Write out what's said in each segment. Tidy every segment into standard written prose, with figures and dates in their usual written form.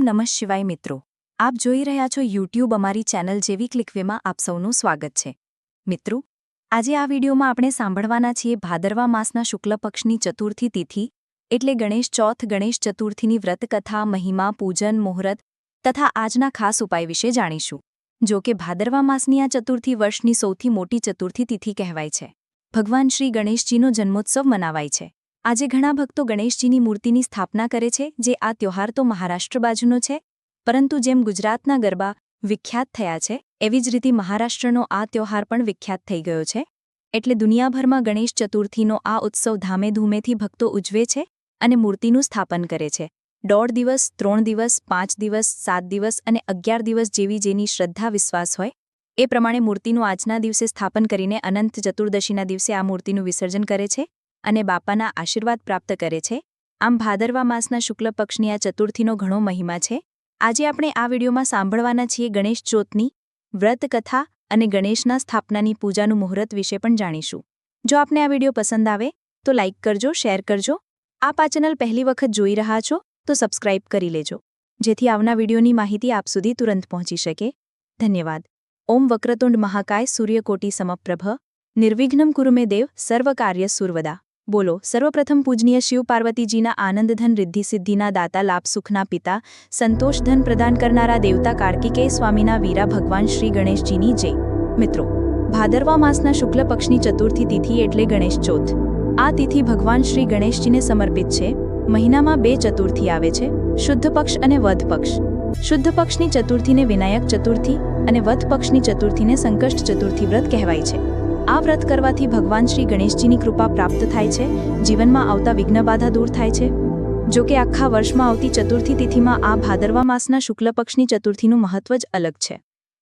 નમઃ શિવાય મિત્રો, આપ જોઈ રહ્યા છો યુટ્યુબ અમારી ચેનલ જેવી ક્લિકવેમાં આપ સૌનું સ્વાગત છે। મિત્રો, આજે આ વિડીયોમાં આપણે સાંભળવાના છીએ ભાદરવા માસના શુક્લ પક્ષની ચતુર્થી તિથિ એટલે ગણેશ ચોથ, ગણેશ ચતુર્થીની વ્રતકથા, મહિમા, પૂજન, મુહૂર્ત તથા આજના ખાસ ઉપાય વિશે જાણીશું। જો કે ભાદરવા માસની આ ચતુર્થી વર્ષની સૌથી મોટી ચતુર્થી તિથિ કહેવાય છે। ભગવાન શ્રી ગણેશજીનો જન્મોત્સવ મનાવાય છે। આજે ઘણા ભક્તો ગણેશજીની મૂર્તિની સ્થાપના કરે છે, જે આ તહેવાર તો મહારાષ્ટ્ર બાજુનો છે, પરંતુ જેમ ગુજરાતના ગરબા વિખ્યાત થયા છે, એવી જ રીતે મહારાષ્ટ્રનો આ તહેવાર પણ વિખ્યાત થઈ ગયો છે। એટલે દુનિયાભરમાં ગણેશ ચતુર્થીનો આ ઉત્સવ ધામેધૂમેથી ભક્તો ઉજવે છે અને મૂર્તિનું સ્થાપન કરે છે। 1.5 દિવસ, 3 દિવસ, 5 દિવસ, 7 દિવસ અને 11 દિવસ જેવી જેની શ્રદ્ધા વિશ્વાસ હોય એ પ્રમાણે મૂર્તિનું આજના દિવસે સ્થાપન કરીને અનંત ચતુર્દશીના દિવસે આ મૂર્તિનું વિસર્જન કરે છે અને બાપાના આશીર્વાદ પ્રાપ્ત કરે છે। આમ ભાદરવા માસના શુક્લ પક્ષની આ ચતુર્થીનો ઘણો મહિમા છે। આજે આપણે આ વિડીયોમાં સાંભળવાના છીએ ગણેશ ચોથની વ્રતકથા અને ગણેશના સ્થાપનાની પૂજાનું મુહૂર્ત વિશે પણ જાણીશું। જો આપને આ વિડીયો પસંદ આવે તો લાઇક કરજો, શેર કરજો। આપ આ ચેનલ પહેલી વખત જોઈ રહ્યા છો તો સબસ્ક્રાઇબ કરી લેજો, જેથી આવના વિડીયોની માહિતી આપ સુધી તુરંત પહોંચી શકે। ધન્યવાદ। ઓમ વક્રતુંડ મહાકાય સૂર્યકોટી સમપ્રભ નિર્વિઘ્નમ કુરુ મે દેવ સર્વ કાર્ય સુરવદા। બોલો સર્વપ્રથમ પૂજનીય શિવ પાર્વતીજીના આનંદધન રિદ્ધિ સિદ્ધિના દાતા, લાભ સુખના પિતા, સંતોષધન પ્રદાન કરનારા દેવતા કાર્તિકેય સ્વામીના વીરા ભગવાન શ્રી ગણેશજીની જય। મિત્રો, ભાદરવા માસના શુક્લ પક્ષની ચતુર્થી તિથિ એટલે ગણેશ ચોથ। આ તિથિ ભગવાન શ્રી ગણેશજીને સમર્પિત છે। મહિનામાં 2 ચતુર્થી આવે છે, શુદ્ધ પક્ષ અને વધ પક્ષ। શુદ્ધ પક્ષની ચતુર્થીને વિનાયક ચતુર્થી અને વધ પક્ષની ચતુર્થીને સંકષ્ટ ચતુર્થી વ્રત કહેવાય છે। આ વ્રત કરવાથી ભગવાન શ્રી ગણેશજીની કૃપા પ્રાપ્ત થાય છે, જીવનમાં આવતા વિઘ્નબાધા દૂર થાય છે। જો કે આખા વર્ષમાં આવતી ચતુર્થી તિથિમાં આ ભાદરવા માસના શુક્લ પક્ષની ચતુર્થીનું મહત્વ જ અલગ છે।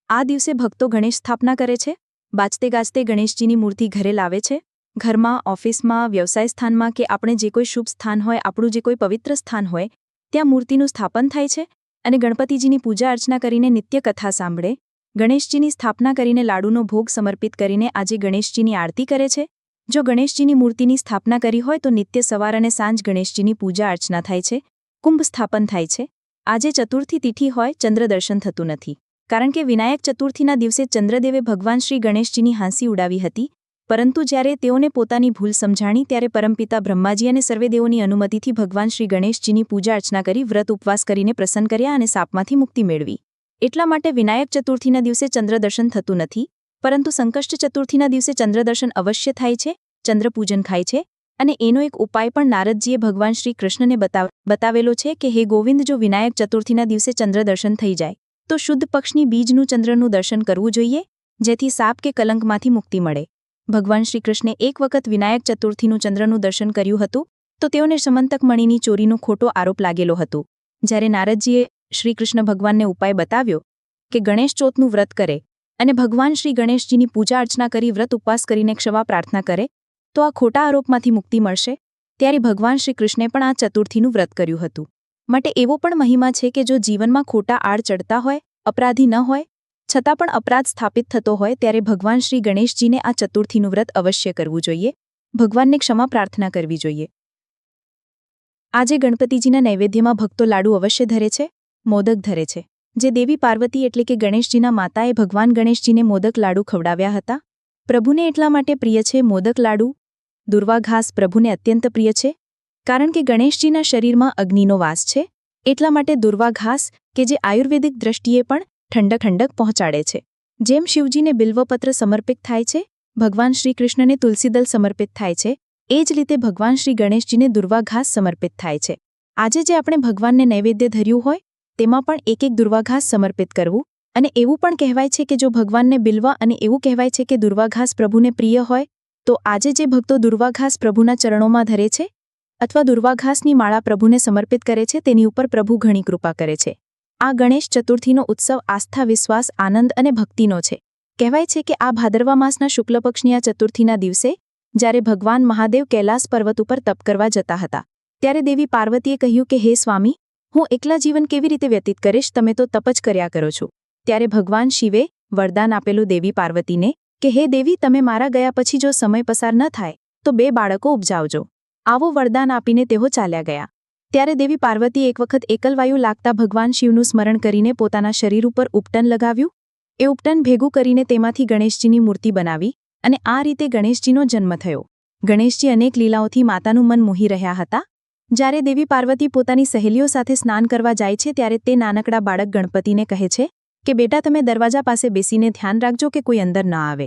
આ દિવસે ભક્તો ગણેશ સ્થાપના કરે છે, બાજતે ગાજતે ગણેશજીની મૂર્તિ ઘરે લાવે છે। ઘરમાં, ઓફિસમાં, વ્યવસાય સ્થાનમાં કે આપણે જે કોઈ શુભ સ્થાન હોય, આપણું જે કોઈ પવિત્ર સ્થાન હોય, ત્યાં મૂર્તિનું સ્થાપન થાય છે અને ગણપતિજીની પૂજા અર્ચના કરીને નિત્ય કથા સાંભળે, ગણેશજીની સ્થાપના કરીને લાડુનો ભોગ સમર્પિત કરીને આજે ગણેશજીની આરતી કરે છે। જો ગણેશજીની મૂર્તિની સ્થાપના કરી હોય તો નિત્ય સવાર અને સાંજ ગણેશજીની પૂજા અર્ચના થાય છે, કુંભ સ્થાપન થાય છે। આજે ચતુર્થી તિથિ હોય, ચંદ્ર દર્શન થતું નથી, કારણ કે વિનાયક ચતુર્થીના દિવસે ચંદ્રદેવે ભગવાન શ્રી ગણેશજીની હાંસી ઉડાવી હતી, પરંતુ જ્યારે તેઓને પોતાની ભૂલ સમજાણી ત્યારે પરમપિતા બ્રહ્માજી અને સર્વે દેવોની અનુમતિથી ભગવાન શ્રી ગણેશજીની પૂજા અર્ચના કરી વ્રત ઉપવાસ કરીને પ્રસન્ન કર્યા અને શાપમાંથી મુક્તિ મેળવી। એટલા માટે વિનાયક ચતુર્થીના દિવસે ચંદ્રદર્શન થતું નથી, પરંતુ સંકષ્ટ ચતુર્થીના દિવસે ચંદ્રદર્શન અવશ્ય થાય છે, ચંદ્રપૂજન ખાય છે। અને એનો એક ઉપાય પણ નારદજીએ ભગવાન શ્રી કૃષ્ણને બતાવેલો છે કે હે ગોવિંદ, જો વિનાયક ચતુર્થીના દિવસે ચંદ્રદર્શન થઈ જાય તો શુદ્ધ પક્ષની બીજનું ચંદ્રનું દર્શન કરવું જોઈએ, જેથી સાપ કે કલંકમાંથી મુક્તિ મળે। ભગવાન શ્રી કૃષ્ણે એક વખત વિનાયક ચતુર્થીનું ચંદ્રનું દર્શન કર્યું હતું તો તેઓને સમંતક મણીની ચોરીનો ખોટો આરોપ લાગેલો હતો। જ્યારે નારદજીએ શ્રી કૃષ્ણ ભગવાનને ઉપાય બતાવ્યો કે ગણેશ ચોથનું વ્રત કરે અને ભગવાન શ્રી ગણેશજીની પૂજા અર્ચના કરી વ્રત ઉપવાસ કરીને ક્ષમા પ્રાર્થના કરે તો આ ખોટા આરોપમાંથી મુક્તિ મળશે, ત્યારે ભગવાન શ્રી કૃષ્ણે પણ આ ચતુર્થીનું વ્રત કર્યું હતું। માટે એવો પણ મહિમા છે કે જો જીવનમાં ખોટા આડ ચડતા હોય, અપરાધી ન હોય, છતાં પણ અપરાધ સ્થાપિત થતો હોય, ત્યારે ભગવાન શ્રી ગણેશજીને આ ચતુર્થીનું વ્રત અવશ્ય કરવું જોઈએ, ભગવાનને ક્ષમા પ્રાર્થના કરવી જોઈએ। આજે ગણપતિજીના નૈવેદ્યમાં ભક્તો લાડુ અવશ્ય ધરે છે, મોદક ધરે છે। જે દેવી પાર્વતી એટલે કે ગણેશજીના માતાએ ભગવાન ગણેશજીને મોદક લાડુ ખવડાવ્યા હતા। પ્રભુને એટલા માટે પ્રિય છે મોદક લાડુ। દુર્વા ઘાસ પ્રભુને અત્યંત પ્રિય છે, કારણ કે ગણેશજીના શરીરમાં અગ્નિનો વાસ છે, એટલા માટે દુર્વા ઘાસ કે જે આયુર્વેદિક દ્રષ્ટિએ પણ ઠંડક પહોંચાડે છે। જેમ શિવજીને બિલ્વપત્ર સમર્પિત થાય છે, ભગવાન શ્રી કૃષ્ણને તુલસીદલ સમર્પિત થાય છે, એ જ રીતે ભગવાન શ્રી ગણેશજીને દુર્વા ઘાસ સમર્પિત થાય છે। આજે જે આપણે ભગવાનને નૈવેદ્ય ધર્યું હોય તેમાં પણ એક દુર્વા ઘાસ સમર્પિત કરવું, અને એવું પણ કહેવાય છે કે જો ભગવાનને બિલ્વા અને એવું કહેવાય છે કે દુર્વા ઘાસ પ્રભુને પ્રિય હોય તો આજે જે ભક્તો દુર્વા ઘાસ પ્રભુના ચરણોમાં ધરે છે અથવા દુર્વા ઘાસની માળા પ્રભુને સમર્પિત કરે છે, તેની ઉપર પ્રભુ ઘણી કૃપા કરે છે। આ ગણેશ ચતુર્થીનો ઉત્સવ આસ્થા, વિશ્વાસ, આનંદ અને ભક્તિનો છે। કહેવાય છે કે આ ભાદરવા માસના શુક્લ પક્ષની આ ચતુર્થીના દિવસે જ્યારે ભગવાન મહાદેવ કૈલાસ પર્વત ઉપર તપ કરવા જતા હતા, ત્યારે દેવી પાર્વતીએ કહ્યું કે હે સ્વામી, હું એકલા જીવન કેવી રીતે વ્યતીત કરીશ, તમે તો તપ જ કર્યા કરો છો। ત્યારે ભગવાન શિવે વરદાન આપેલું દેવી પાર્વતીને કે હે દેવી, તમે મારા ગયા પછી જો સમય પસાર ન થાય તો 2 બાળકો ઉપજાવજો। આવું વરદાન આપીને તેઓ ચાલ્યા ગયા। ત્યારે દેવી પાર્વતીએ એક વખત એકલવાયુ લાગતા ભગવાન શિવનું સ્મરણ કરીને પોતાના શરીર ઉપર ઉપટન લગાવ્યું. એ ઉપટન ભેગું કરીને તેમાંથી ગણેશજીની મૂર્તિ બનાવી અને આ રીતે ગણેશજીનો જન્મ થયો. ગણેશજી અનેક લીલાઓથી માતાનું મન મોહી રહ્યા હતા. જ્યારે દેવી પાર્વતી પોતાની સહેલીઓ સાથે સ્નાન કરવા જાય છે ત્યારે તે નાનકડા બાળક ગણપતિને કહે છે કે બેટા તમે દરવાજા પાસે બેસીને ધ્યાન રાખજો કે કોઈ અંદર ન આવે.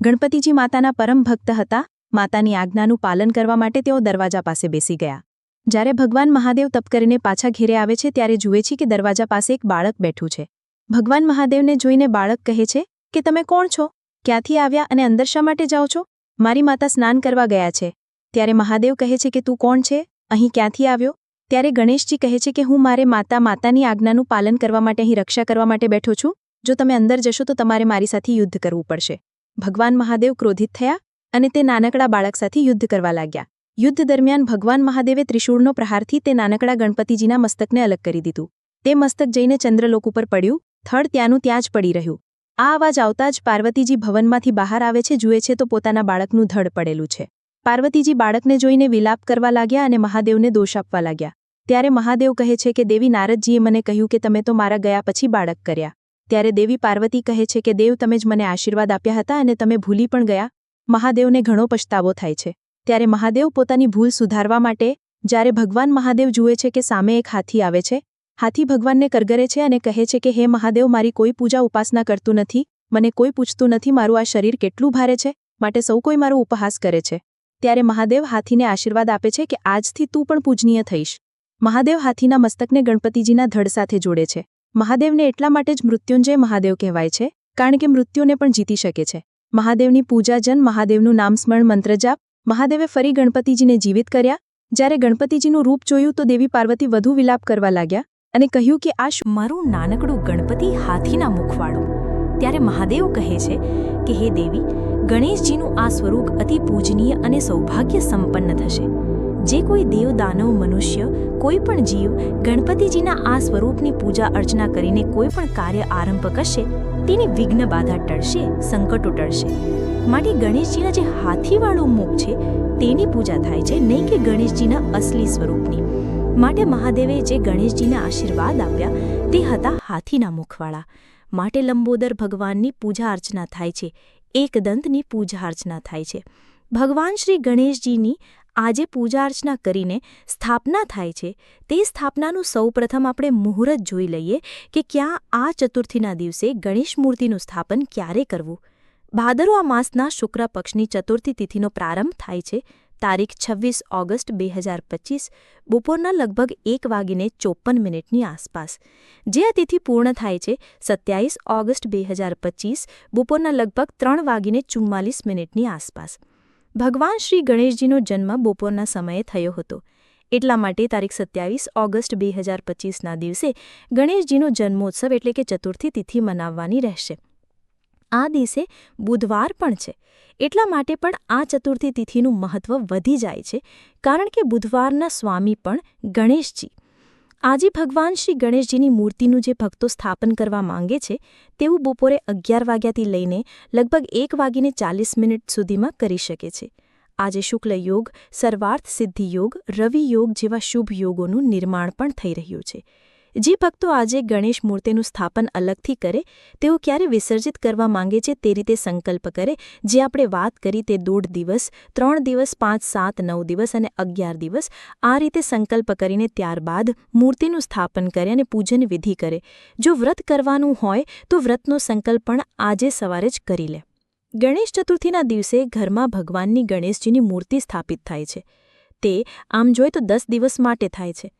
ગણપતિજી માતાના પરમ ભક્ત હતા. માતાની આજ્ઞાનું પાલન કરવા માટે તેઓ દરવાજા પાસે બેસી ગયા. જ્યારે ભગવાન મહાદેવ તપ કરીને પાછા ઘેરે આવે છે ત્યારે જુએ છે કે દરવાજા પાસે એક બાળક બેઠું છે. ભગવાન મહાદેવને જોઈને બાળક કહે છે કે તમે કોણ છો, ક્યાંથી આવ્યા અને અંદર શા માટે જાઓ છો? મારી માતા સ્નાન કરવા ગયા છે. ત્યારે મહાદેવ કહે છે કે તું કોણ છે, અહીં ક્યાંથી આવ્યો? ત્યારે ગણેશજી કહે છે કે હું માતાની આજ્ઞાનું પાલન કરવા માટે અહીં રક્ષા કરવા માટે બેઠો છું. જો તમે અંદર જશો તો તમારે મારી સાથે યુદ્ધ કરવું પડશે. ભગવાન મહાદેવ ક્રોધિત થયા અને તે નાનકડા બાળક સાથે યુદ્ધ કરવા લાગ્યા. યુદ્ધ દરમિયાન ભગવાન મહાદેવે ત્રિશૂળનો પ્રહારથી તે નાનકડા ગણપતિજીના મસ્તકને અલગ કરી દીધું. તે મસ્તક જઈને ચંદ્રલોક ઉપર પડ્યું. થડ ત્યાંનું ત્યાં જ પડી રહ્યું. આ અવાજ આવતા જ પાર્વતીજી ભવનમાંથી બહાર આવે છે. જુએ છે તો પોતાના બાળકનું ધડ પડેલું છે. પાર્વતીજી બાળકને જોઈને વિલાપ કરવા લાગ્યા અને મહાદેવને દોષ આપવા લાગ્યા. ત્યારે મહાદેવ કહે છે કે દેવી નારદજીએ મને કહ્યું કે તમે તો મારા ગયા પછી બાળક કર્યા. ત્યારે દેવી પાર્વતી કહે છે કે દેવ તમે જ મને આશીર્વાદ આપ્યા હતા અને તમે ભૂલી પણ ગયા. મહાદેવને ઘણો પછતાવો થાય છે. ત્યારે મહાદેવ પોતાની ભૂલ સુધારવા માટે જ્યારે ભગવાન મહાદેવ જુએ છે કે સામે એક હાથી આવે છે. હાથી ભગવાનને કરગરે છે અને કહે છે કે હે મહાદેવ મારી કોઈ પૂજા ઉપાસના કરતું નથી, મને કોઈ પૂછતું નથી મારું આ શરીર કેટલું ભારે છે, માટે સૌ કોઈ મારો ઉપહાસ કરે છે. ત્યારે મહાદેવ હાથીને આશીર્વાદ આપે છે કે આજથી તું પણ પૂજનીય થઈશ. મહાદેવ હાથીના મસ્તકને ગણપતિજીના ધડ સાથે જોડે છે. મહાદેવને એટલા માટે જ મૃત્યુંજય મહાદેવ કહેવાય છે કારણ કે મૃત્યુને પણ જીતી શકે છે. મહાદેવની પૂજાજન, મહાદેવનું નામસ્મરણ, મંત્રજાપ. મહાદેવે ફરી ગણપતિજીને જીવિત કર્યા. જ્યારે ગણપતિજીનું રૂપ જોયું તો દેવી પાર્વતી વધુ વિલાપ કરવા લાગ્યા અને કહ્યું કે આ મારું નાનકડું ગણપતિ હાથીના મુખવાળું. ત્યારે મહાદેવ કહે છે કે હે દેવી, ગણેશજીનું આ સ્વરૂપ અતિ પૂજનીય અને સૌભાગ્ય સંપન્ન થશે. જે કોઈ દેવ, દાનવ, મનુષ્ય, કોઈ પણ જીવ ગણપતિજીના આ સ્વરૂપની પૂજા અર્ચના કરીને કોઈ પણ કાર્ય આરંભ કરશે તેની વિઘ્ન બાધા ટળશે, સંકટો ટળશે. માટે ગણેશજીના જે હાથીવાળું મુખ છે તેની પૂજા થાય છે, નહીં કે ગણેશજીના અસલી સ્વરૂપની. માટે મહાદેવે જે ગણેશજીને આશીર્વાદ આપ્યા તે હતા હાથીના મુખવાળા. માટે લંબોદર ભગવાનની પૂજા અર્ચના થાય છે, એકદંતની પૂજા અર્ચના થાય છે. ભગવાન શ્રી ગણેશજીની આજે પૂજા અર્ચના કરીને સ્થાપના થાય છે. તે સ્થાપનાનું સૌપ્રથમ આપણે મુહૂર્ત જોઈ લઈએ કે ક્યાં આ ચતુર્થીના દિવસે ગણેશ મૂર્તિનું સ્થાપન ક્યારે કરવું. ભાદરવા માસના શુક્લ પક્ષની ચતુર્થી તિથિનો પ્રારંભ થાય છે તારીખ 26 ઓગસ્ટ 2025 બપોરના લગભગ 1:54 આસપાસ. જે આ તિથિ પૂર્ણ થાય છે 27 ઓગસ્ટ 2025 બપોરના લગભગ 3:44 આસપાસ. ભગવાન શ્રી ગણેશજીનો જન્મ બપોરના સમયે થયો હતો. એટલા માટે તારીખ 27 ઓગસ્ટ 2025ના દિવસે ગણેશજીનો જન્મોત્સવ એટલે કે ચતુર્થી તિથિ મનાવવાની રહેશે. આ દિવસે બુધવાર પણ છે. એટલા માટે પણ આ ચતુર્થી તિથિનું મહત્વ વધી જાય છે કારણ કે બુધવારના સ્વામી પણ ગણેશજી. આજે ભગવાન શ્રી ગણેશજીની મૂર્તિનું જે ભક્તો સ્થાપન કરવા માંગે છે તેવું બપોરે 11 વાગ્યાથી લઈને લગભગ 1:40 સુધીમાં કરી શકે છે. આજે શુક્લ યોગ, સર્વાર્થ સિદ્ધિ યોગ, રવિ યોગ જેવા શુભ યોગોનું નિર્માણ પણ થઈ રહ્યું છે. જે ભક્તો આજે ગણેશ મૂર્તિનું સ્થાપન અલગથી કરે તેઓ ક્યારે વિસર્જિત કરવા માંગે છે તે રીતે સંકલ્પ કરે. જે આપણે વાત કરી તે 1.5 દિવસ, 3 દિવસ, 5, 7, 9 દિવસ અને 11 દિવસ આ રીતે સંકલ્પ કરીને ત્યારબાદ મૂર્તિનું સ્થાપન કરે અને પૂજન વિધિ કરે. જો વ્રત કરવાનું હોય તો વ્રતનો સંકલ્પ પણ આજે સવારે જ કરી લે. ગણેશ ચતુર્થીના દિવસે ઘરમાં ભગવાનની ગણેશજીની મૂર્તિ સ્થાપિત થાય છે. તે આમ જોઈએ તો 10 દિવસ માટે થાય છે.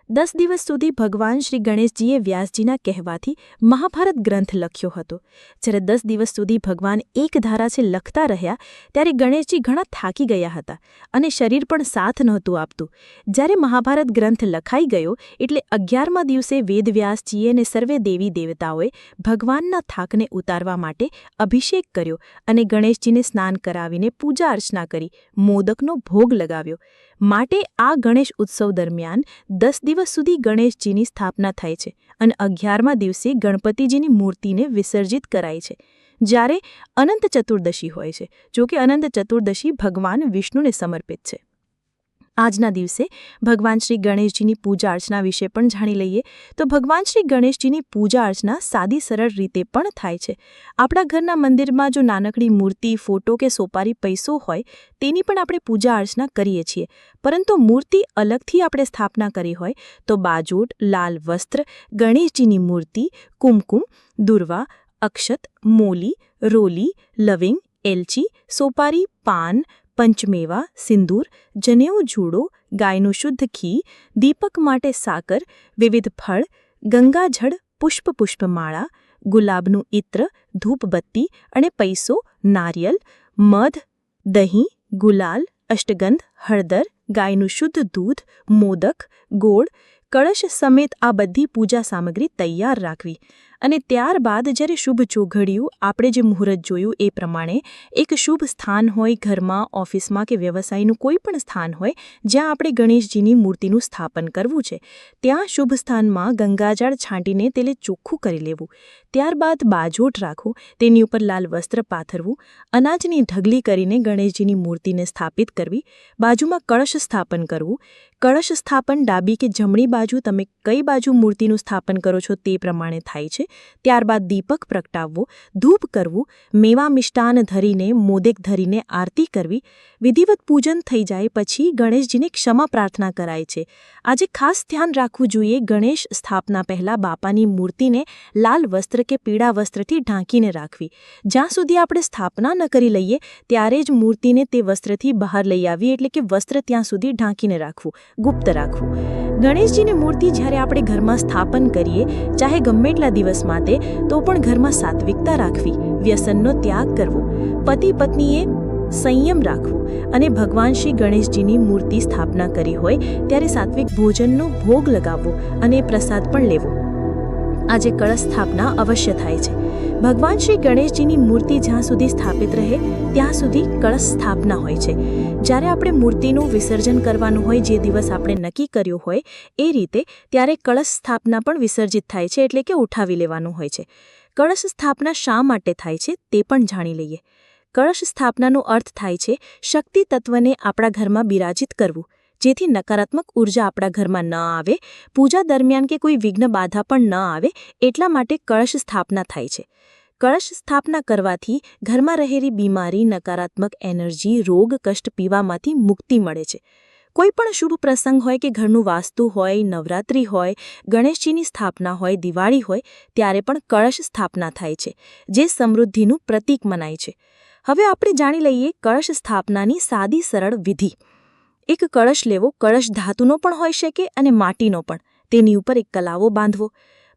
10 દિવસ સુધી ભગવાન શ્રી ગણેશજીએ વ્યાસજીના કહેવાથી મહાભારત ગ્રંથ લખ્યો હતો. જ્યારે 10 દિવસ સુધી ભગવાન એક ધારાથી લખતા રહ્યા ત્યારે ગણેશજી ઘણા થાકી ગયા હતા અને શરીર પણ સાથ નહોતું આપતું. જ્યારે મહાભારત ગ્રંથ લખાઈ ગયો એટલે 11મા દિવસે વેદવ્યાસજીએ અને સર્વે દેવી દેવતાઓએ ભગવાનના થાકને ઉતારવા માટે અભિષેક કર્યો અને ગણેશજીને સ્નાન કરાવીને પૂજા અર્ચના કરી મોદકનો ભોગ લગાવ્યો. માટે આ ગણેશ ઉત્સવ દરમિયાન 10 દિવસ સુધી ગણેશજીની સ્થાપના થાય છે અને 11મા દિવસે ગણપતિજીની મૂર્તિને વિસર્જિત કરાય છે. જ્યારે અનંત ચતુર્દશી હોય છે, જો કે અનંત ચતુર્દશી ભગવાન વિષ્ણુને સમર્પિત છે. આજના દિવસે ભગવાન શ્રી ગણેશજીની પૂજા અર્ચના વિશે પણ જાણી લઈએ તો ભગવાન શ્રી ગણેશજીની પૂજા અર્ચના સાદી સરળ રીતે પણ થાય છે. આપણા ઘરના મંદિરમાં જો નાનકડી મૂર્તિ, ફોટો કે સોપારી પૈસો હોય તેની પણ આપણે પૂજા અર્ચના કરીએ છીએ. પરંતુ મૂર્તિ અલગથી આપણે સ્થાપના કરી હોય તો બાજોટ, લાલ વસ્ત્ર, ગણેશજીની મૂર્તિ, કુમકુમ, દુર્વા, અક્ષત, મોલી, રોલી, લવિંગ, એલચી, સોપારી, પાન, પંચમેવા, સિંદૂર, જનેઉ જૂડો, ગાયનું શુદ્ધ ઘી, દીપક માટે સાકર, વિવિધ ફળ, ગંગાજળ, પુષ્પમાળા, ગુલાબનું ઇત્ર, ધૂપબત્તી અને પૈસો, નારિયેલ, મધ, દહીં, ગુલાલ, અષ્ટગંધ, હળદર, ગાયનું શુદ્ધ દૂધ, મોદક, ગોળ, કળશ સમેત આ બધી પૂજા સામગ્રી તૈયાર રાખવી. અને ત્યારબાદ જ્યારે શુભ ચોઘડિયું આપણે જે મુહૂર્ત જોયું એ પ્રમાણે એક શુભ સ્થાન હોય ઘરમાં, ઓફિસમાં કે વ્યવસાયનું કોઈ પણ સ્થાન હોય જ્યાં આપણે ગણેશજીની મૂર્તિનું સ્થાપન કરવું છે, ત્યાં શુભ સ્થાનમાં ગંગાજળ છાંટીને તેને ચોખ્ખું કરી લેવું. ત્યારબાદ બાજોટ રાખવું, તેની ઉપર લાલ વસ્ત્ર પાથરવું, અનાજની ઢગલી કરીને ગણેશજીની મૂર્તિને સ્થાપિત કરવી, બાજુમાં કળશ સ્થાપન કરવું. કળશ સ્થાપન ડાબી કે જમણી બાજુ તમે કઈ બાજુ મૂર્તિનું સ્થાપન કરો છો તે પ્રમાણે થાય છે. ત્યારબાદ દીપક પ્રગટાવવો, ધૂપ કરવું, મેવા મિષ્ટાન ધરીને, મોદક ધરીને આરતી કરવી. વિધિવત પૂજન થઈ જાય પછી ગણેશજીને ક્ષમા પ્રાર્થના કરાય છે. આજે ખાસ ધ્યાન રાખવું જોઈએ, ગણેશ સ્થાપના પહેલાં બાપાની મૂર્તિને લાલ વસ્ત્ર કે પીળા વસ્ત્રથી ઢાંકીને રાખવી. જ્યાં સુધી આપણે સ્થાપના ન કરી લઈએ ત્યારે જ મૂર્તિને તે વસ્ત્રથી બહાર લઈ આવવી, એટલે કે વસ્ત્ર ત્યાં સુધી ઢાંકીને રાખવું, ગુપ્ત રાખવું. ગણેશજીની મૂર્તિ જ્યારે આપણે ઘરમાં સ્થાપન કરીએ, ચાહે ગમે એટલા દિવસ માટે, તો પણ ઘરમાં સાત્વિકતા રાખવી, વ્યસનનો ત્યાગ કરવો, પતિ પત્નીએ સંયમ રાખવું અને ભગવાન શ્રી ગણેશજીની મૂર્તિ સ્થાપના કરી હોય ત્યારે સાત્વિક ભોજનનો ભોગ લગાવવો અને પ્રસાદ પણ લેવો. આજે કળશ સ્થાપના અવશ્ય થાય છે. ભગવાન શ્રી ગણેશજીની મૂર્તિ જ્યાં સુધી સ્થાપિત રહે ત્યાં સુધી કળશ સ્થાપના હોય છે. જ્યારે આપણે મૂર્તિનું વિસર્જન કરવાનું હોય, જે દિવસ આપણે નક્કી કર્યો હોય એ રીતે, ત્યારે કળશ સ્થાપના પણ વિસર્જિત થાય છે, એટલે કે ઉઠાવી લેવાનું હોય છે. કળશ સ્થાપના શા માટે થાય છે તે પણ જાણી લઈએ. કળશ સ્થાપનાનો અર્થ થાય છે શક્તિ તત્વને આપણા ઘરમાં બિરાજિત કરવું, જેથી નકારાત્મક ઉર્જા આપણા ઘરમાં ન આવે, પૂજા દરમિયાન કે કોઈ વિઘ્ન બાધા પણ ન આવે, એટલા માટે કળશ સ્થાપના થાય છે. કળશ સ્થાપના કરવાથી ઘરમાં રહેલી બીમારી, નકારાત્મક એનર્જી, રોગ, કષ્ટ પીવામાંથી મુક્તિ મળે છે. કોઈ પણ શુભ પ્રસંગ હોય કે ઘરનું વાસ્તુ હોય, નવરાત્રિ હોય, ગણેશજીની સ્થાપના હોય, દિવાળી હોય, ત્યારે પણ કળશ સ્થાપના થાય છે, જે સમૃદ્ધિનું પ્રતીક મનાય છે. હવે આપણે જાણી લઈએ કળશ સ્થાપનાની સાદી સરળ વિધિ. એક કળશ લેવો, કળશ ધાતુનો પણ હોઈ શકે અને માટીનો પણ. તેની ઉપર એક કલાવો બાંધવો.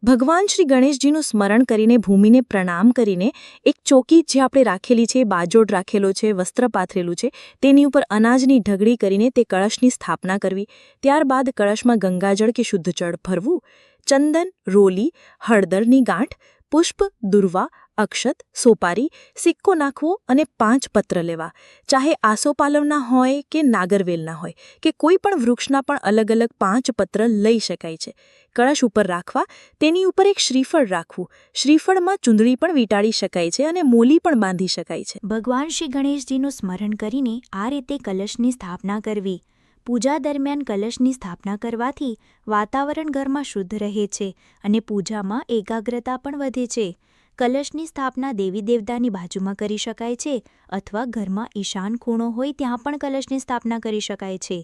ભગવાન શ્રી ગણેશજીનું સ્મરણ કરીને, ભૂમિને પ્રણામ કરીને, એક ચોકી જે આપણે રાખેલી છે, બાજોટ રાખેલો છે, વસ્ત્ર પાથરેલું છે, તેની ઉપર અનાજની ઢગલી કરીને તે કળશની સ્થાપના કરવી. ત્યારબાદ કળશમાં ગંગાજળ કે શુદ્ધ જળ ભરવું. ચંદન, રોલી, હળદરની ગાંઠ, પુષ્પ, દુર્વા, અક્ષત, સોપારી, સિક્કો નાખવો અને 5 પત્ર લેવા. ચાહે આસોપાલવના હોય કે નાગરવેલના હોય કે કોઈ પણ વૃક્ષના પણ અલગ અલગ 5 પત્ર લઈ શકાય છે. કળશ ઉપર રાખવા. તેની ઉપર એક શ્રીફળ રાખવું. શ્રીફળમાં ચૂંદડી પણ વીંટાળી શકાય છે અને મોલી પણ બાંધી શકાય છે. ભગવાન શ્રી ગણેશજીનું સ્મરણ કરીને આ રીતે કલશની સ્થાપના કરવી. પૂજા દરમિયાન કલશની સ્થાપના કરવાથી વાતાવરણ ઘરમાં શુદ્ધ રહે છે અને પૂજામાં એકાગ્રતા પણ વધે છે. કલશની સ્થાપના દેવી દેવતાની બાજુમાં કરી શકાય છે અથવા ઘરમાં ઈશાન ખૂણો હોય ત્યાં પણ કલશની સ્થાપના કરી શકાય છે.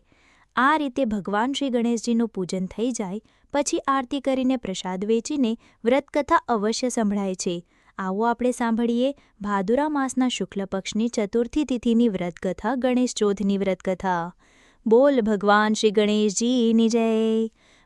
આ રીતે ભગવાન શ્રી ગણેશજીનું પૂજન થઈ જાય પછી આરતી કરીને પ્રસાદ વેચીને વ્રતકથા અવશ્ય સંભળાય છે. આવો આપણે સાંભળીએ ભાદુરા માસના શુક્લ પક્ષની ચતુર્થી તિથિની વ્રતકથા, ગણેશ ચોથની વ્રતકથા. બોલ ભગવાન શ્રી ગણેશજીની જય.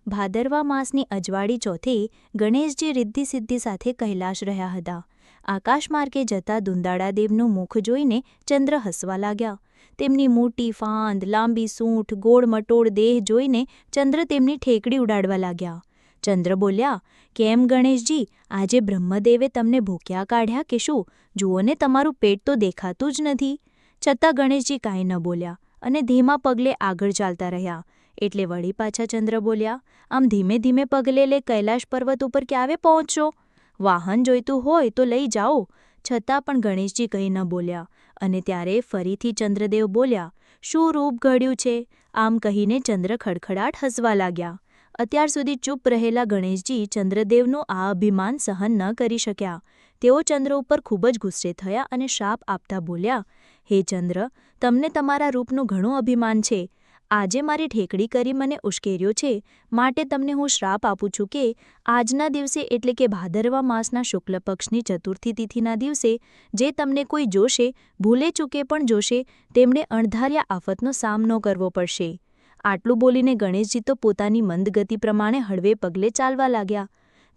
ભાદરવા માસની અજવાળી ચોથે ગણેશજી રિદ્ધિ સિદ્ધિ સાથે કૈલાશ રહ્યા હતા. આકાશ માર્ગે જતા દુંદાળાદેવનું મુખ જોઈને ચંદ્ર હસવા લાગ્યા. તેમની મોટી ફાંદ, લાંબી સૂંઠ, ગોળ મટોળ દેહ જોઈને ચંદ્ર તેમની ઠેકડી ઉડાડવા લાગ્યા. ચંદ્ર બોલ્યા, કેમ ગણેશજી, આજે બ્રહ્મદેવે તમને ભૂખ્યા કાઢ્યા કે શું? જુઓ ને, તમારું પેટ તો દેખાતું જ નથી. છતાં ગણેશજી કાંઈ ન બોલ્યા અને ધીમા પગલે આગળ ચાલતા રહ્યા. એટલે વળી પાછા ચંદ્ર બોલ્યા, આમ ધીમે ધીમે પગલે લે કૈલાશ પર્વત ઉપર ક્યારે પહોંચશો? વાહન જોઈતું હોય તો લઈ જાઓ. છતાં પણ ગણેશજી કંઈ ન બોલ્યા અને ત્યારે ફરીથી ચંદ્રદેવ બોલ્યા, શું રૂપ ઘડ્યું છે? આમ કહીને ચંદ્ર ખડખડાટ હસવા લાગ્યા. અત્યાર સુધી ચૂપ રહેલા ગણેશજી ચંદ્રદેવનું આ અભિમાન સહન ન કરી શક્યા. તેઓ ચંદ્ર ઉપર ખૂબ જ ગુસ્સે થયા અને શાપ આપતા બોલ્યા, હે ચંદ્ર, તમને તમારા રૂપનું ઘણું અભિમાન છે. આજે મારી ઠેકડી કરી મને ઉશ્કેર્યો છે, માટે તમને હું શ્રાપ આપું છું કે આજના દિવસે એટલે કે ભાદરવા માસના શુક્લ પક્ષની ચતુર્થી તિથિના દિવસે જે તમને કોઈ જોશે, ભૂલે ચૂકે પણ જોશે, તેમણે અણધાર્યા આફતનો સામનો કરવો પડશે. આટલું બોલીને ગણેશજી તો પોતાની મંદ ગતિ પ્રમાણે હળવે પગલે ચાલવા લાગ્યા.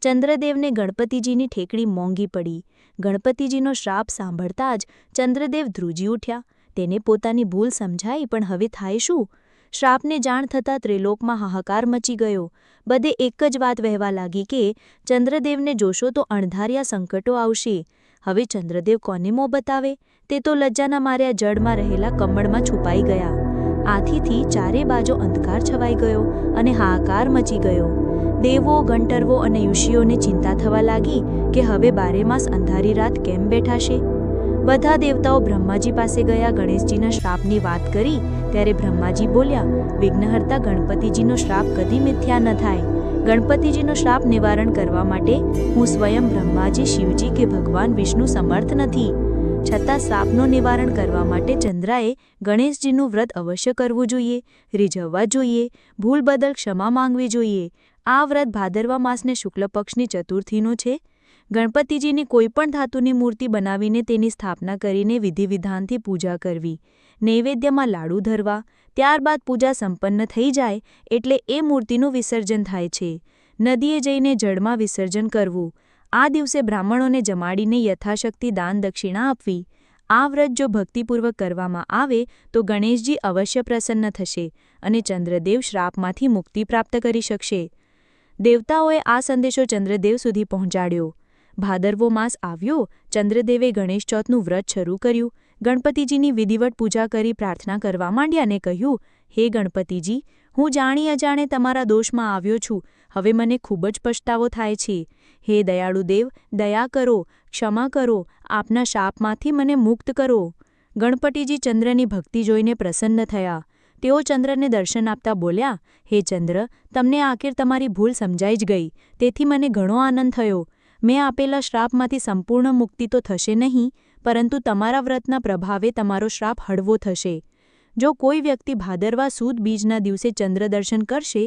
ચંદ્રદેવને ગણપતિજીની ઠેકડી મોંઘી પડી. ગણપતિજીનો શ્રાપ સાંભળતા જ ચંદ્રદેવ ધ્રુજી ઉઠ્યા. તેને પોતાની ભૂલ સમજાઈ, પણ હવે થાય શું? શ્રાપને જાણ થતાં ત્રિલોકમાં હાહાકાર મચી ગયો. બધે એક જ વાત વહેવા લાગી કે ચંદ્રદેવને જોશો તો અણધાર્યા સંકટો આવશે. હવે ચંદ્રદેવ કોને મોં બતાવે? તે તો લજ્જાના માર્યા જળમાં રહેલા કમળમાં છુપાઈ ગયા. આથીથી ચારે બાજુ અંધકાર છવાઈ ગયો અને હાહાકાર મચી ગયો. દેવો, ગંધર્વો અને ઋષિઓને ચિંતા થવા લાગી કે હવે 12 માસ અંધારી રાત કેમ બેઠાશે. બધા દેવતાઓ બ્રહ્માજી પાસે ગયા ગણેશજીના શ્રાપની વાત કરી ત્યારે બ્રહ્માજી બોલ્યા, વિઘ્નહર્તા ગણપતિજીનો શ્રાપ કદી મિથ્યા ન થાય. ગણપતિજીનો શ્રાપ નિવારણ કરવા માટે હું સ્વયં બ્રહ્માજી, શિવજી કે ભગવાન વિષ્ણુ સમર્થ નથી. છતાં શ્રાપનું નિવારણ કરવા માટે ચંદ્રાએ ગણેશજીનું વ્રત અવશ્ય કરવું જોઈએ, રીઝવવા જોઈએ, ભૂલ બદલ ક્ષમા માંગવી જોઈએ. આ વ્રત ભાદરવા માસને શુક્લ પક્ષની ચતુર્થીનું છે. ગણપતિજીની કોઈપણ ધાતુની મૂર્તિ બનાવીને તેની સ્થાપના કરીને વિધિવિધાનથી પૂજા કરવી, નૈવેદ્યમાં લાડુ ધરવા, ત્યારબાદ પૂજા સંપન્ન થઈ જાય એટલે એ મૂર્તિનું વિસર્જન થાય છે. નદીએ જઈને જળમાં વિસર્જન કરવું. આ દિવસે બ્રાહ્મણોને જમાડીને યથાશક્તિ દાન દક્ષિણા આપવી. આ વ્રત જો ભક્તિપૂર્વક કરવામાં આવે તો ગણેશજી અવશ્ય પ્રસન્ન થશે અને ચંદ્રદેવ શ્રાપમાંથી મુક્તિ પ્રાપ્ત કરી શકશે. દેવતાઓએ આ સંદેશો ચંદ્રદેવ સુધી પહોંચાડ્યો. ભાદરવો માસ આવ્યો. ચંદ્રદેવે ગણેશ ચોથનું વ્રત શરૂ કર્યું. ગણપતિજીની વિધિવત પૂજા કરી પ્રાર્થના કરવા માંડ્યા અને કહ્યું, હે ગણપતિજી, હું જાણી અજાણે તમારા દોષમાં આવ્યો છું. હવે મને ખૂબ જ પછતાવો થાય છે. હે દયાળુ દેવ, દયા કરો, ક્ષમા કરો, આપના શાપમાંથી મને મુક્ત કરો. ગણપતિજી ચંદ્રની ભક્તિ જોઈને પ્રસન્ન થયા. તેઓ ચંદ્રને દર્શન આપતા બોલ્યા, હે ચંદ્ર, તમને આખિર તમારી ભૂલ સમજાઈ જ ગઈ, તેથી મને ઘણો આનંદ થયો. મેં આપેલા શ્રાપમાંથી સંપૂર્ણ મુક્તિ તો થશે નહીં, પરંતુ તમારા વ્રતના પ્રભાવે તમારો શ્રાપ હળવો થશે. જો કોઈ વ્યક્તિ ભાદરવા સુદ બીજના દિવસે ચંદ્ર દર્શન કરશે,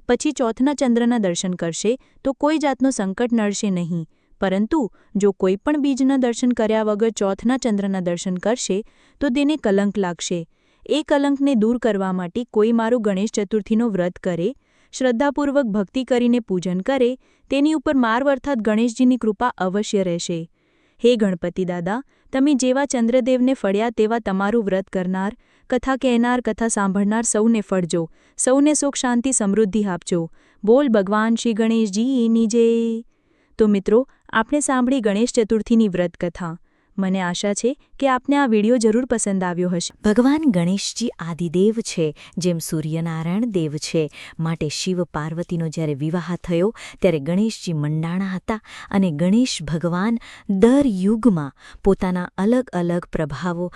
પછી ચોથના ચંદ્રના દર્શન કરશે તો કોઈ જાતનું સંકટ નડશે નહીં. પરંતુ જો કોઈ પણ બીજના દર્શન કર્યા વગર ચોથના ચંદ્રના દર્શન કરશે તો તેને કલંક લાગશે. એ કલંકને દૂર કરવા માટે કોઈ મારું ગણેશ ચતુર્થીનો વ્રત કરે, શ્રદ્ધાપૂર્વક ભક્તિ કરીને પૂજન કરે, તેની ઉપર માર્વ અર્થાત ગણેશજીની કૃપા અવશ્ય રહેશે. હે ગણપતિ દાદા, તમે જેવા ચંદ્રદેવને ફળ્યા તેવા તમારું વ્રત કરનાર, કથા કહેનાર, કથા સાંભળનાર સૌને ફળજો. સૌને સુખ, શાંતિ, સમૃદ્ધિ આપજો. બોલ ભગવાન શ્રી ગણેશજીની જય. તો મિત્રો, આપણે સાંભળી ગણેશ ચતુર્થીની વ્રત કથા. મને આશા છે કે આપને આ વિડીયો જરૂર પસંદ આવ્યો હશે. ભગવાન ગણેશજી આદિદેવ છે, જેમ સૂર્યનારાયણ દેવ છે. માટે શિવ પાર્વતીનો જ્યારે વિવાહ થયો ત્યારે ગણેશજી મંડાણા હતા અને ગણેશ ભગવાન દર યુગમાં પોતાના અલગ અલગ પ્રભાવો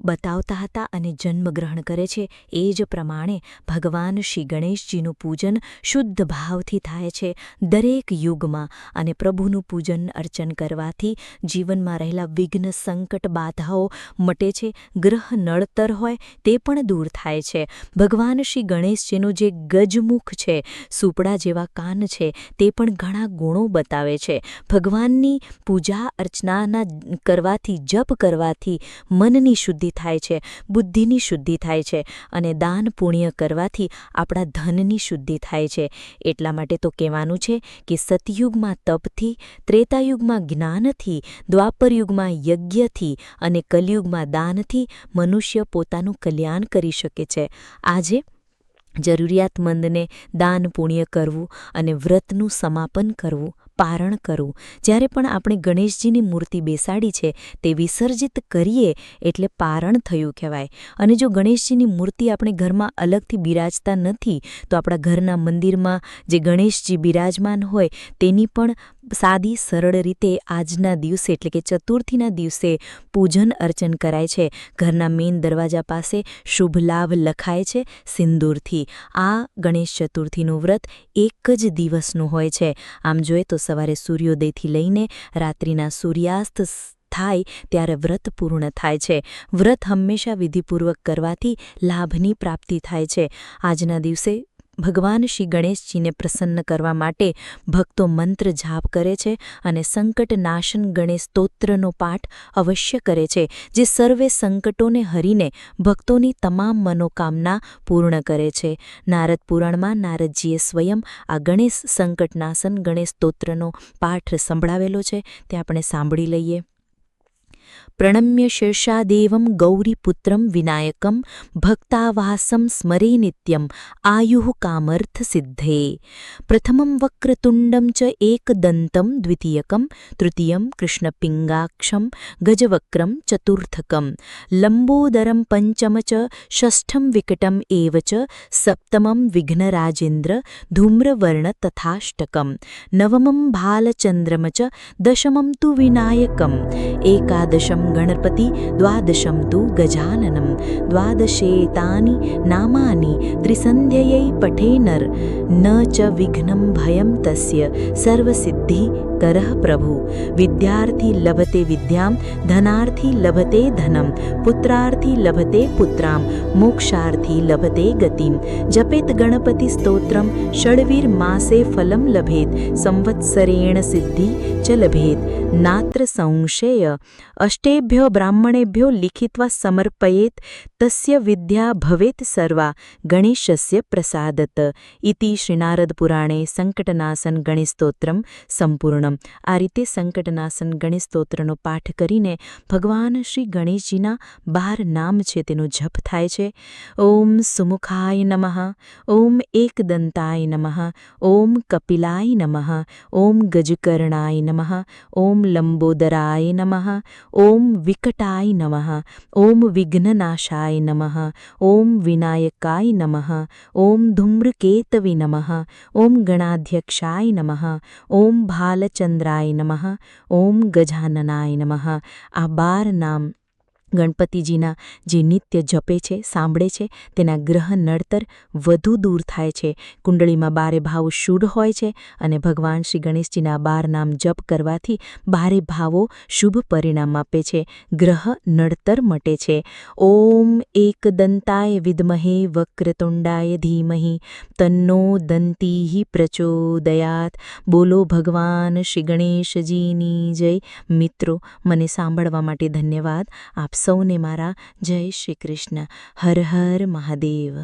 બતાવતા હતા અને જન્મગ્રહણ કરે છે. એ જ પ્રમાણે ભગવાન શ્રી ગણેશજીનું પૂજન શુદ્ધ ભાવથી થાય છે દરેક યુગમાં. અને પ્રભુનું પૂજન અર્ચન કરવાથી જીવનમાં રહેલા વિઘ્ન, સંકટ, બાધાઓ મટે છે. ગ્રહ નડતર હોય તે પણ દૂર થાય છે. ભગવાન શ્રી ગણેશજીનું જે ગજમુખ છે, સુપડા જેવા કાન છે, તે પણ ઘણા ગુણો બતાવે છે. ભગવાનની પૂજા અર્ચના કરવાથી, જપ કરવાથી મનની શુદ્ધિ થાય છે, બુદ્ધિની શુદ્ધિ થાય છે અને દાન પુણ્ય કરવાથી આપણા ધનની શુદ્ધિ થાય છે. એટલા માટે તો કહેવાનું છે કે સતયુગમાં તપથી, ત્રેતાયુગમાં જ્ઞાનથી, દ્વાપરયુગમાં યજ્ઞથી અને કલિયુગમાં દાનથી મનુષ્ય પોતાનું કલ્યાણ કરી શકે છે. આજે જરૂરિયાતમંદને દાન પુણ્ય કરવું અને વ્રતનું સમાપન કરવું, પારણ કરવું. જ્યારે પણ આપણે ગણેશજીની મૂર્તિ બેસાડી છે તે વિસર્જિત કરીએ એટલે પારણ થયું કહેવાય. અને જો ગણેશજીની મૂર્તિ આપણે ઘરમાં અલગથી બિરાજતા નથી તો આપણા ઘરના મંદિરમાં જે ગણેશજી બિરાજમાન હોય તેની પણ સાદી સરળ રીતે આજના દિવસે એટલે કે ચતુર્થીના દિવસે પૂજન અર્ચન કરાય છે. ઘરના મેઇન દરવાજા પાસે શુભ લાભ લખાય છે સિંદૂરથી. આ ગણેશ ચતુર્થીનું વ્રત એક જ દિવસનું હોય છે. આમ જોઈએ તો સવારે સૂર્યોદયથી લઈને રાત્રિના સૂર્યાસ્ત થાય ત્યારે વ્રત પૂર્ણ થાય છે. વ્રત હંમેશા વિધિપૂર્વક કરવાથી લાભની પ્રાપ્તિ થાય છે. આજના દિવસે ભગવાન શ્રી ગણેશજીને પ્રસન્ન કરવા માટે ભક્તો મંત્ર જાપ કરે છે અને સંકટનાશન ગણેશ સ્તોત્રનો પાઠ અવશ્ય કરે છે, જે સર્વે સંકટોને હરીને ભક્તોની તમામ મનોકામના પૂર્ણ કરે છે. નારદ પુરાણમાં નારદજીએ સ્વયં આ ગણેશ સંકટનાશન ગણેશ સ્તોત્રનો પાઠ સંભળાવેલો છે, તે આપણે સાંભળી લઈએ. પ્રણમ્ય શીર્ષાદેવમ ગૌરીપુત્રમ વિનાયકમ ભક્તાવાસમ સ્મરે નિત્યમ આયુઃ કામર્થ સિદ્ધે. પ્રથમમ વક્રતુંડમ ચ એકદંતમ દ્વિતીયકમ તૃતીયમ કૃષ્ણપિંગાક્ષમ ગજવક્રમ ચતુર્થકમ લંબોદરમ પંચમ ચ ષષ્ઠમ વિકટમ એવ ચ સપ્તમમ વિઘ્નરાજેન્દ્ર ધૂમ્રવર્ણ તથાષ્ટકમ નવમમ ભાલચંદ્રમ ચ દશમમ તુ વિનાયકમ એકાદશમ ગણપતિ દ્વાદશમ તુ ગજાનનમ દ્વાદશેતાની નામાની ત્રિસંધ્યયૈ પઠેનર ન ચ વિઘ્નમ ભયમ તસ્ય સર્વસિદ્ધિ કરઃ પ્રભુ. વિદ્યાર્થી લભતે વિદ્યામ ધનાર્થી લભતે ધનમ પુત્રાર્થી લભતે પુત્રામ મોક્ષાર્થી લભતે ગતિમ. જપેત ગણપતિ સ્તોત્રમ ષડવીર માસે ફલમ લભેત સંવત્સરેણ સિદ્ધિ ચ લભેત નાત્ર સંશય. અષ્ટેભ્યો બ્રાહ્મણેભ્યો લિખિત્વા સમર્પયેત તસ્ય વિદ્યા ભવેત સર્વા ગણેશસ્ય પ્રસાદત. ઇતિ શ્રીનારદ પુરાણે સંકટનાશન ગણેશ સ્તોત્રમ સંપૂર્ણમ. આ રીતે સંકટનાશન ગણેશ સ્તોત્રનો પાઠ કરીને ભગવાન શ્રી ગણેશજીના 12 નામ છે તેનો જપ થાય છે. ઓમ સુમુખાય નમઃ, ઓમ એકદંતાય નમઃ, ઓમ કપિલાય નમઃ, ઓમ ગજકર્ણાય નમઃ, ઓમ લંબોદરાય નમઃ, ઓમ વિકટાય નમઃ, ઓમ વિઘ્નનાશાય નમઃ, ઓમ વિનાયકાય નમઃ, ઓમ ધૂમ્રકેતવે નમઃ, ઓમ ગણાધ્યક્ષાય નમઃ, ઓમ ભાલચંદ્રાય નમઃ, ઓમ ગજાનનાય નમઃ. આ 12 નામ ગણપતિજીના જે નિત્ય જપે છે, સાંભળે છે, તેના ગ્રહ નડતર વધુ દૂર થાય છે. કુંડળીમાં 12 ભાવો શુદ્ધ હોય છે અને ભગવાન શ્રી ગણેશજીના 12 નામ જપ કરવાથી 12 ભાવો શુભ પરિણામ આપે છે. ગ્રહ નડતર મટે છે. ઓમ એકદંતાય વિદ્મહે વક્રતુંડાય ધીમહિ તન્નો દંતી પ્રચોદયાત. બોલો ભગવાન શ્રી ગણેશજીની જય. મિત્રો, મને સાંભળવા માટે ધન્યવાદ. આપ સૌને મારા જય શ્રી કૃષ્ણ. હર હર મહાદેવ.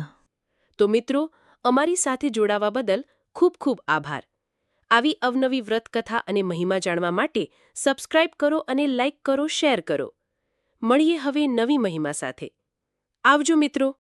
તો મિત્રો, અમારી સાથે જોડાવા બદલ ખૂબ ખૂબ આભાર. આવી અવનવી વ્રતકથા અને મહિમા જાણવા માટે સબસ્ક્રાઇબ કરો અને લાઇક કરો, શેર કરો. મળીએ હવે નવી મહિમા સાથે. આવજો મિત્રો.